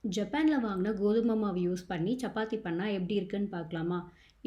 ஜப்பான்ல வாங்குன கோதுமை மாவு யூஸ் பண்ணி சப்பாத்தி பண்ணா எப்படி இருக்குன்னு பார்க்கலாமா?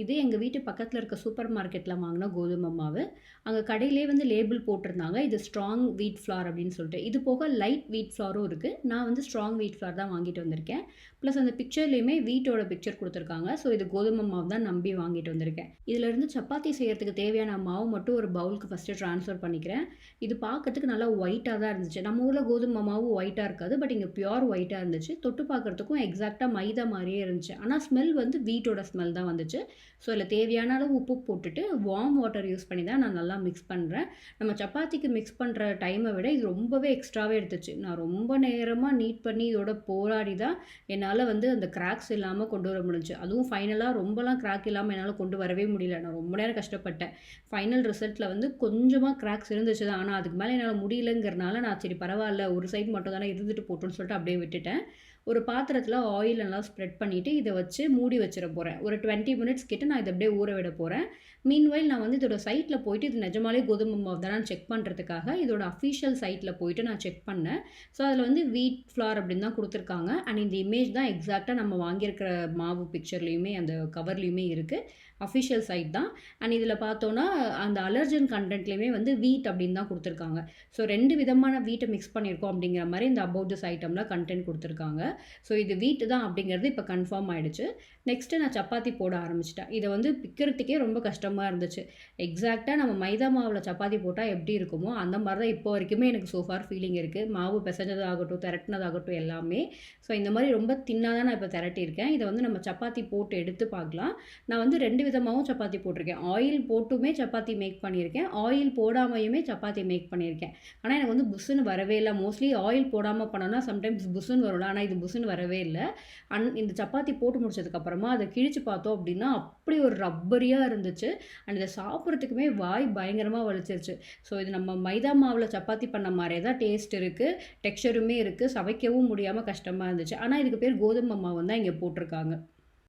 இது எங்க வீட்டு பக்கத்துல இருக்க சூப்பர் மார்க்கெட்ல வாங்குன கோதுமை மாவு. அங்க கடையிலேயே வந்து லேபிள் போட்டிருந்தாங்க. இது ஸ்ட்ராங் வீட் ஃப்ளார் அப்படின்னு சொல்லிட்டு. இது போக லைட் வீட் ஃப்ளாரும் இருக்கு. நான் வந்து ஸ்ட்ராங் வீட் ஃப்ளார் தான் வாங்கிட்டு வந்திருக்கேன். ப்ளஸ் அந்த பிக்சர்லேயுமே வீட்டோட பிக்சர் குடுத்துருக்காங்க. ஸோ இது கோதுமை மாவு தான் நம்பி வாங்கிட்டு வந்திருக்கேன். இதிலிருந்து சப்பாத்தி செய்யறதுக்கு தேவையான மாவு மட்டும் ஒரு பவுலுக்கு ஃபர்ஸ்ட்டு ட்ரான்ஸ்ஃபர் பண்ணிக்கிறேன். இது பார்க்கறதுக்கு நல்லா ஒயிட்டா தான் இருந்துச்சு. நம்ம ஊர்ல கோதுமை மாவு ஒயிட்டா இருக்காது. பட் இங்க பியூர் ஒயிட்டா இருந்துச்சு. தொட்டு பார்க்கறதுக்கும் எக்ஸாக்ட்டா மைதா மாரியே இருந்துச்சு. ஆனா ஸ்மெல் வந்து வீட்டோட ஸ்மெல் தான் வந்துச்சு. ஸோ அதில தேவையான அளவு உப்பு போட்டுட்டு, வார்ம் வாட்டர் யூஸ் பண்ணி தான் நான் நல்லா மிக்ஸ் பண்றேன். நம்ம சப்பாத்திக்கு மிக்ஸ் பண்ற டைம விட இது ரொம்பவே எக்ஸ்ட்ராவே எடுத்துச்சு. நான் ரொம்ப நேரமா நீட் பண்ணி இதோட போராடி தான் என்னால வந்து அந்த கிராக்ஸ் இல்லாம கொண்டு வர முடிஞ்சுச்சு. அதுவும் ஃபைனலா ரொம்பலாம் கிராக் இல்லாம என்னால கொண்டு வரவே முடியல. நான் ரொம்ப நேரம் கஷ்டப்பட்டேன். ஃபைனல் ரிசல்ட்ல வந்து கொஞ்சமா கிராக்ஸ் இருந்துச்சு தான். ஆனா அதுக்கு மேல என்னால முடியலங்கிறனால நான் சரி பரவால்ல, ஒரு சைடு மட்டும் தானே இருந்துட்டு போட்டும்ன்னு சொல்லிட்டு அப்படியே விட்டுட்டேன். ஒரு பாத்திரத்தில ஆயில் நல்லா ஸ்ப்ரெட் பண்ணிட்டு, இத வச்சு மூடி வச்சிர போறேன். ஒரு 20 மினிட்ஸ் கிட்ட நான் இத அப்படியே ஊற விட போறேன். மீன்வைல் நான் வந்து இதோட சைட்ல போயிட்டு இது நிஜமாலே கோதுமை மாவு தானான்னு செக் பண்றதுக்காக, இதோட அஃபிஷியல் சைட்ல போயிட்டு நான் செக் பண்ணேன். ஸோ அதில வந்து வீட் ஃப்ளார் அப்படின்னு தான் குடுத்துருக்காங்க. அண்ட் இந்த இமேஜ் தான் எக்ஸாக்ட்டா நம்ம வாங்கியிருக்கிற மாவு பிக்சர்லயுமே அந்த கவர்லயுமே இருக்கு. அஃபிஷியல் சைட் தான். அண்ட் இதில பார்த்தோம்னா, அந்த அலர்ஜன் கன்டென்ட்லயுமே வந்து வீட் அப்படின்னு தான் குடுத்துருக்காங்க. ஸோ 2 விதமான வீட்ட மிக்ஸ் பண்ணியிருக்கோம் அப்படிங்கிற மாரி இந்த அபௌட் திஸ் ஐட்டம்ல கன்டென்ட் குடுத்துருக்காங்க. ஸோ இது வீட் தான் அப்படிங்கிறது இப்ப கன்ஃபார்ம் ஆயிடுச்சு. நெக்ஸ்ட்டு நான் சப்பாத்தி போட ஆரம்பிச்சுட்டேன். இத வந்து பிக்கிறதுக்கே ரொம்ப கஷ்டமா இருந்துச்சு. எக்ஸாக்ட்டா நம்ம மைதா மாவுல சப்பாத்தி போட்டா எப்படி இருக்குமோ, அந்த மாரி தான் இப்போ வரைக்குமே எனக்கு சோ ஃபார் ஃபீலிங் இருக்கு. மாவு பெசஞ்சதாகட்டும், திரட்டுனதாகட்டும் எல்லாமே. ஸோ இந்த மாரி ரொம்ப தின்னா தான் நான் இப்ப திரட்டியிருக்கேன். இத வந்து நம்ம சப்பாத்தி போட்டு எடுத்து பார்க்கலாம். நான் வந்து 2 விதமாவும் சப்பாத்தி போட்டிருக்கேன். ஆயில் போட்டுமே சப்பாத்தி மேக் பண்ணியிருக்கேன். ஆயில் போடாமயுமே சப்பாத்தி மேக் பண்ணியிருக்கேன். ஆனா எனக்கு வந்து புஸ்ஸுன்னு வரவே இல்ல. மோஸ்ட்லி ஆயில் போடாம பண்ணோம்னா சம்டைம்ஸ் புஸ்ஸுன்னு வரும்ல. ஆனா இது புஸ்ஸுன்னு வரவே இல்ல. இந்த சப்பாத்தி போட்டு முடிச்சதுக்கப்புறமா அத கிழிச்சு பார்த்தோம் அப்படின்னா, அப்படி ஒரு ரப்பரியா இருந்துச்சு. அண்ட் இத சாப்பிடுறதுக்குமே வாய் பயங்கரமா வலிச்சிருச்சு. ஸோ இது நம்ம மைதா மாவுல சப்பாத்தி பண்ண மாரியே தான் டேஸ்ட் இருக்கு. டெக்ஸ்சருமே இருக்கு. சவைக்கவும் முடியாம கஷ்டமா இருந்துச்சு. ஆனா இதுக்கு பேர் கோதுமை மாவுன்னு தான் இங்க போட்டிருக்காங்க.